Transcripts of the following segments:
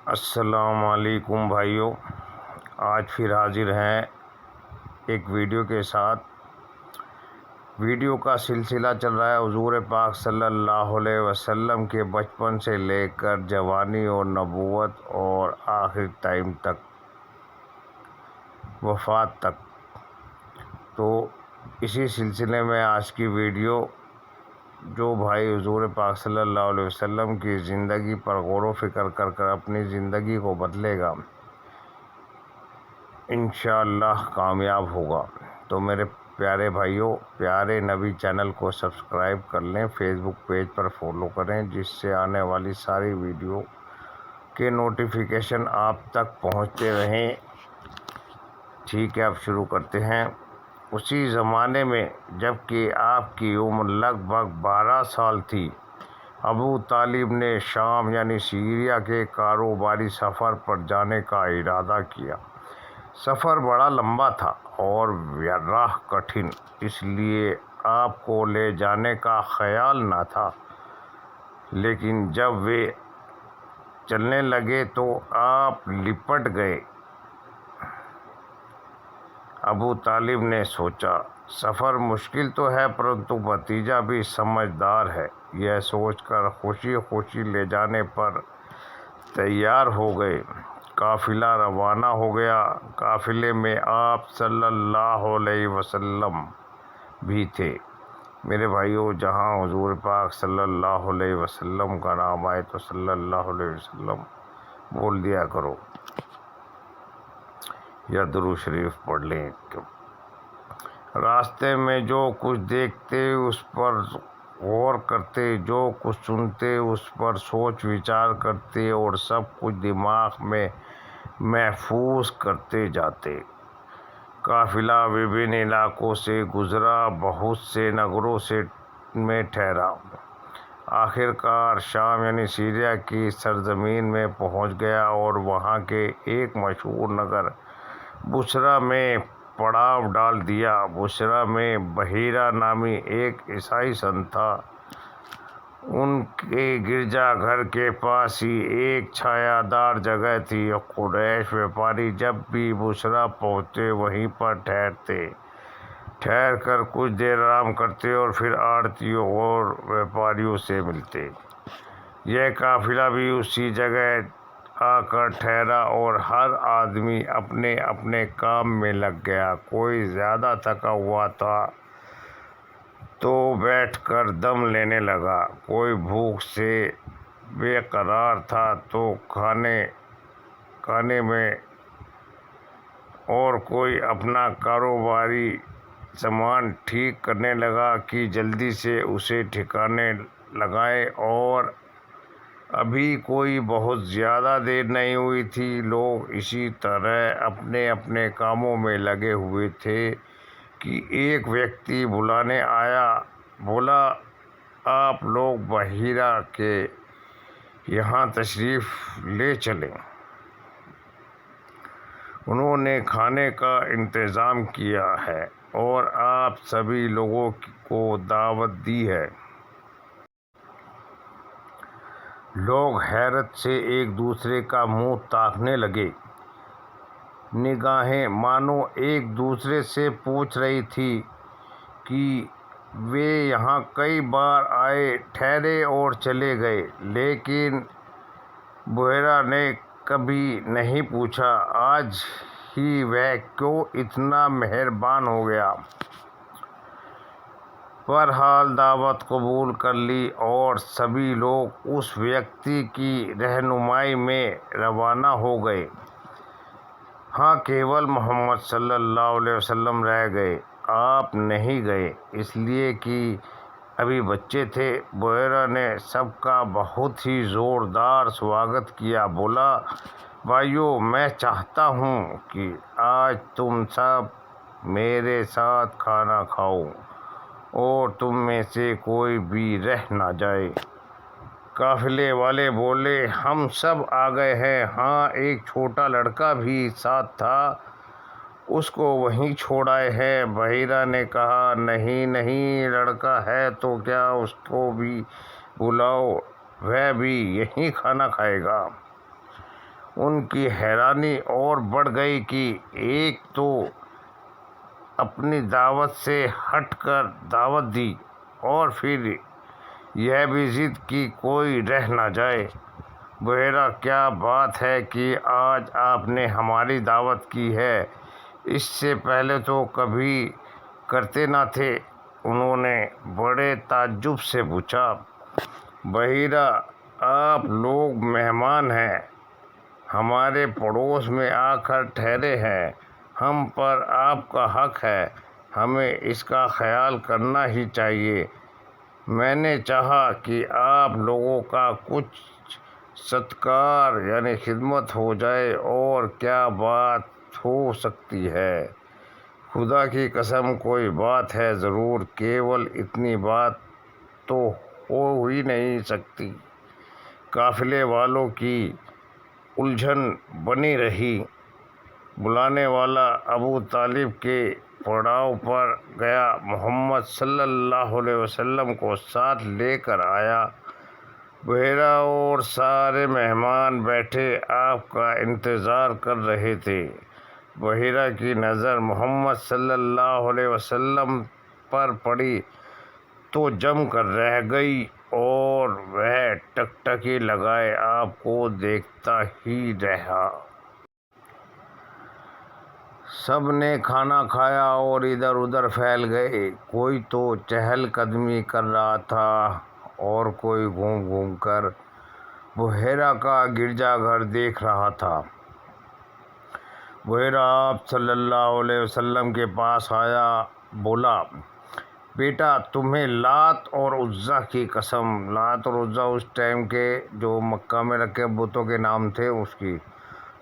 السلام علیکم بھائیوں، آج پھر حاضر ہیں ایک ویڈیو کے ساتھ۔ ویڈیو کا سلسلہ چل رہا ہے حضور پاک صلی اللہ علیہ وسلم کے بچپن سے لے کر جوانی اور نبوت اور آخر ٹائم تک، وفات تک۔ تو اسی سلسلے میں آج کی ویڈیو، جو بھائی حضور پاک صلی اللہ علیہ وسلم کی زندگی پر غور و فکر کر اپنی زندگی کو بدلے گا، انشاءاللہ کامیاب ہوگا۔ تو میرے پیارے بھائیوں، پیارے نبی چینل کو سبسکرائب کر لیں، فیس بک پیج پر فالو کریں، جس سے آنے والی ساری ویڈیو کے نوٹیفیکیشن آپ تک پہنچتے رہیں۔ ٹھیک ہے، اب شروع کرتے ہیں۔ اسی زمانے میں جب کہ آپ کی عمر لگ بھگ 12 سال تھی، ابو طالب نے شام یعنی سیریا کے کاروباری سفر پر جانے کا ارادہ کیا۔ سفر بڑا لمبا تھا اور راہ کٹھن، اس لیے آپ کو لے جانے کا خیال نہ تھا، لیکن جب وہ چلنے لگے تو آپ لپٹ گئے۔ ابو طالب نے سوچا، سفر مشکل تو ہے پرنتو بھتیجا بھی سمجھدار ہے۔ یہ سوچ کر خوشی خوشی لے جانے پر تیار ہو گئے۔ قافلہ روانہ ہو گیا۔ قافلے میں آپ صلی اللہ علیہ وسلم بھی تھے۔ میرے بھائیوں، جہاں حضور پاک صلی اللہ علیہ وسلم کا نام آئے تو صلی اللہ علیہ وسلم بول دیا کرو یا درود شریف پڑھ لیں۔ راستے میں جو کچھ دیکھتے اس پر غور کرتے، جو کچھ سنتے اس پر سوچ وچار کرتے اور سب کچھ دماغ میں محفوظ کرتے جاتے۔ قافلہ وبھن علاقوں سے گزرا، بہت سے نگروں میں ٹھہرا، آخر کار شام یعنی سیریا کی سرزمین میں پہنچ گیا اور وہاں کے ایک مشہور نگر بصرہ میں پڑاؤ ڈال دیا۔ بصرہ میں بحیرہ نامی ایک عیسائی سنت تھا۔ ان کے گرجا گھر کے پاس ہی ایک چھایا دار جگہ تھی۔ قریش ویپاری جب بھی بصرہ پہنچتے وہیں پر ٹھہر کر کچھ دیر آرام کرتے اور پھر آڑھتیوں اور ویپاریوں سے ملتے۔ یہ قافلہ بھی اسی جگہ آ کر ٹھہرا اور ہر آدمی اپنے اپنے کام میں لگ گیا۔ کوئی زیادہ تھکا ہوا تھا تو بیٹھ کر دم لینے لگا، کوئی بھوک سے بے قرار تھا تو کھانے میں، اور کوئی اپنا کاروباری سامان ٹھیک کرنے لگا کہ جلدی سے اسے ٹھکانے لگائے۔ اور ابھی کوئی بہت زیادہ دیر نہیں ہوئی تھی، لوگ اسی طرح اپنے اپنے کاموں میں لگے ہوئے تھے کہ ایک ویکتی بلانے آیا۔ بولا، آپ لوگ بحیرہ کے یہاں تشریف لے چلیں، انہوں نے کھانے کا انتظام کیا ہے اور آپ سبھی لوگوں کو دعوت دی ہے۔ لوگ حیرت سے ایک دوسرے کا منہ تاکنے لگے، نگاہیں مانو ایک دوسرے سے پوچھ رہی تھیں کہ وہ یہاں کئی بار آئے، ٹھہرے اور چلے گئے، لیکن بحیرہ نے کبھی نہیں پوچھا آج ہی وہ کیوں اتنا مہربان ہو گیا۔ بہرحال دعوت قبول کر لی اور سبھی لوگ اس ویکتی کی رہنمائی میں روانہ ہو گئے۔ ہاں، کیول محمد صلی اللہ علیہ وسلم رہ گئے۔ آپ نہیں گئے اس لیے کہ ابھی بچے تھے۔ بحیرہ نے سب کا بہت ہی زوردار سواگت کیا۔ بولا، بھائیو، میں چاہتا ہوں کہ آج تم سب میرے ساتھ کھانا کھاؤ اور تم میں سے کوئی بھی رہ نہ جائے۔ قافلے والے بولے، ہم سب آ گئے ہیں۔ ہاں، ایک چھوٹا لڑکا بھی ساتھ تھا، اس کو وہیں چھوڑ آئے ہیں۔ بحیرہ نے کہا، نہیں، لڑکا ہے تو کیا، اس کو بھی بلاؤ، وہ بھی یہیں کھانا کھائے گا۔ ان کی حیرانی اور بڑھ گئی کہ ایک تو اپنی دعوت سے ہٹ کر دعوت دی اور پھر یہ بھی ضد کی کوئی رہ نہ جائے۔ بحیرہ کیا بات ہے کہ آج آپ نے ہماری دعوت کی ہے، اس سے پہلے تو کبھی کرتے نہ تھے؟ انہوں نے بڑے تعجب سے پوچھا۔ بحیرہ آپ لوگ مہمان ہیں، ہمارے پڑوس میں آ کر ٹھہرے ہیں، ہم پر آپ کا حق ہے، ہمیں اس کا خیال کرنا ہی چاہیے۔ میں نے چاہا کہ آپ لوگوں کا کچھ ستکار یعنی خدمت ہو جائے، اور کیا بات ہو سکتی ہے؟ خدا کی قسم کوئی بات ہے ضرور، کیول اتنی بات تو ہو ہی نہیں سکتی۔ قافلے والوں کی الجھن بنی رہی۔ بلانے والا ابو طالب کے پڑاؤ پر گیا، محمد صلی اللہ علیہ وسلم کو ساتھ لے کر آیا۔ بحیرہ اور سارے مہمان بیٹھے آپ کا انتظار کر رہے تھے۔ بحیرہ کی نظر محمد صلی اللہ علیہ وسلم پر پڑی تو جم کر رہ گئی، اور وہ ٹکٹکی لگائے آپ کو دیکھتا ہی رہا۔ سب نے کھانا کھایا اور ادھر ادھر پھیل گئے، کوئی تو چہل قدمی کر رہا تھا اور کوئی گھوم گھوم کر بحیرہ کا گرجا گھر دیکھ رہا تھا۔ بحیرہ آپ صلی اللہ علیہ وسلم کے پاس آیا، بولا، بیٹا تمہیں لات اور عزیٰ کی قسم، لات اور عزیٰ اس ٹائم کے جو مکہ میں رکھے بتوں کے نام تھے، اس کی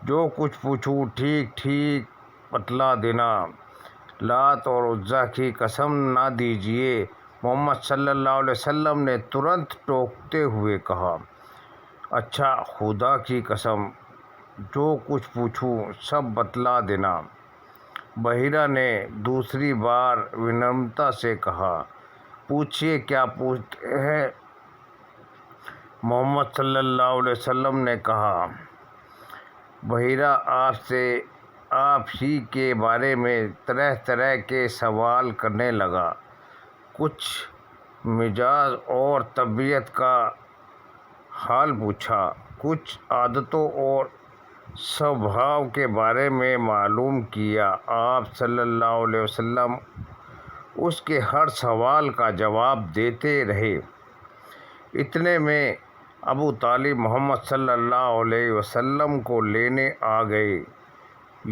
جو کچھ پوچھوں ٹھیک ٹھیک بتلا دینا، لات اور عزیٰ کی قسم نہ دیجیے۔ محمد صلی اللہ علیہ وسلم نے ترنت ٹوکتے ہوئے کہا، اچھا خدا کی قسم جو کچھ پوچھوں سب بتلا دینا۔ بحیرہ نے دوسری بار ونمرتا سے کہا، پوچھئے کیا پوچھتے ہیں؟ محمد صلی اللہ علیہ وسلم نے کہا، بحیرہ آپ سے آپ ہی کے بارے میں طرح طرح کے سوال کرنے لگا، کچھ مزاج اور طبیعت کا حال پوچھا، کچھ عادتوں اور سوبھاؤ کے بارے میں معلوم کیا۔ آپ صلی اللہ علیہ وسلم اس کے ہر سوال کا جواب دیتے رہے۔ اتنے میں ابو طالب محمد صلی اللہ علیہ وسلم کو لینے آ گئے۔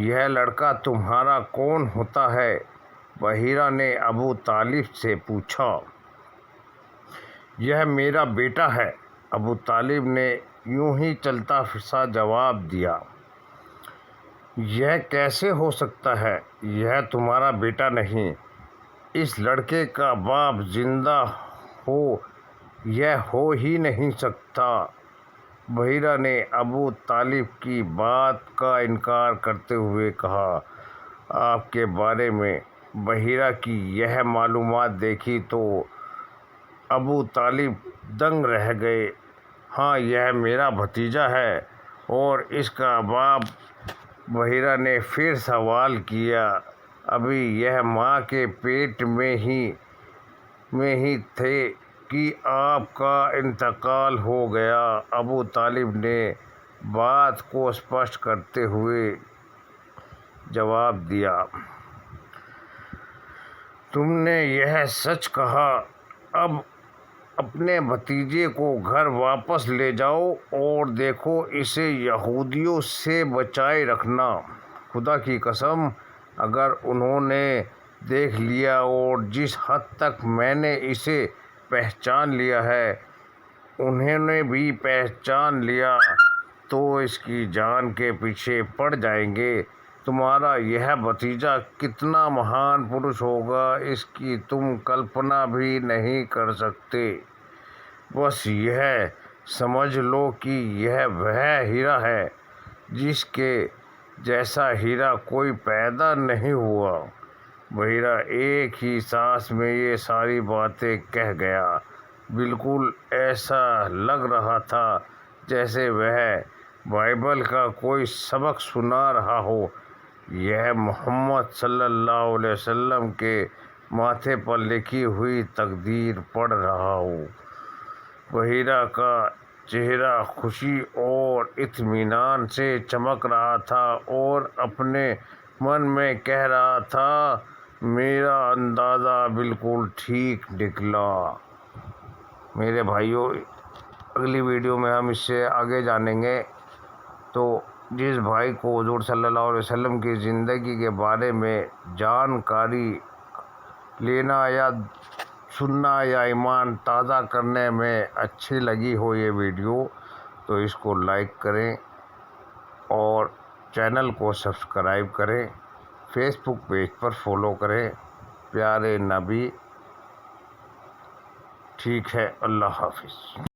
یہ لڑکا تمہارا کون ہوتا ہے؟ بحیرہ نے ابو طالب سے پوچھا۔ یہ میرا بیٹا ہے، ابو طالب نے یوں ہی چلتا پھرتا جواب دیا۔ یہ کیسے ہو سکتا ہے؟ یہ تمہارا بیٹا نہیں، اس لڑکے کا باپ زندہ ہو یہ ہو ہی نہیں سکتا۔ بحیرہ نے ابو طالب کی بات کا انکار کرتے ہوئے کہا، آپ کے بارے میں بحیرہ کی یہ معلومات دیکھی تو ابو طالب دنگ رہ گئے۔ ہاں یہ میرا بھتیجا ہے اور اس کا باپ۔ بحیرہ نے پھر سوال کیا، ابھی یہ ماں کے پیٹ میں ہی تھے کہ آپ کا انتقال ہو گیا؟ ابو طالب نے بات کو اسپشٹ کرتے ہوئے جواب دیا، تم نے یہ سچ کہا، اب اپنے بھتیجے کو گھر واپس لے جاؤ اور دیکھو اسے یہودیوں سے بچائے رکھنا۔ خدا کی قسم اگر انہوں نے دیکھ لیا اور جس حد تک میں نے اسے پہچان لیا ہے انہوں نے بھی پہچان لیا تو اس کی جان کے پیچھے پڑ جائیں گے۔ تمہارا یہ بھتیجا کتنا مہان پرش ہوگا اس کی تم کلپنا بھی نہیں کر سکتے۔ بس یہ سمجھ لو کہ یہ وہ ہیرا ہے جس کے جیسا ہیرا کوئی پیدا نہیں ہوا۔ بحیرہ ایک ہی سانس میں یہ ساری باتیں کہہ گیا۔ بالکل ایسا لگ رہا تھا جیسے وہ بائبل کا کوئی سبق سنا رہا ہو یا محمد صلی اللہ علیہ وسلم کے ماتھے پر لکھی ہوئی تقدیر پڑھ رہا ہو۔ بحیرہ کا چہرہ خوشی اور اطمینان سے چمک رہا تھا اور اپنے من میں کہہ رہا تھا، میرا اندازہ بالکل ٹھیک نکلا۔ میرے بھائیوں، اگلی ویڈیو میں ہم اس سے آگے جانیں گے۔ تو جس بھائی کو حضور صلی اللہ علیہ وسلم کی زندگی کے بارے میں جانکاری لینا یا سننا یا ایمان تازہ کرنے میں اچھی لگی ہو یہ ویڈیو، تو اس کو لائک کریں اور چینل کو سبسکرائب کریں، فیس بک پیج پر فالو کریں۔ پیارے نبی، ٹھیک ہے، اللہ حافظ۔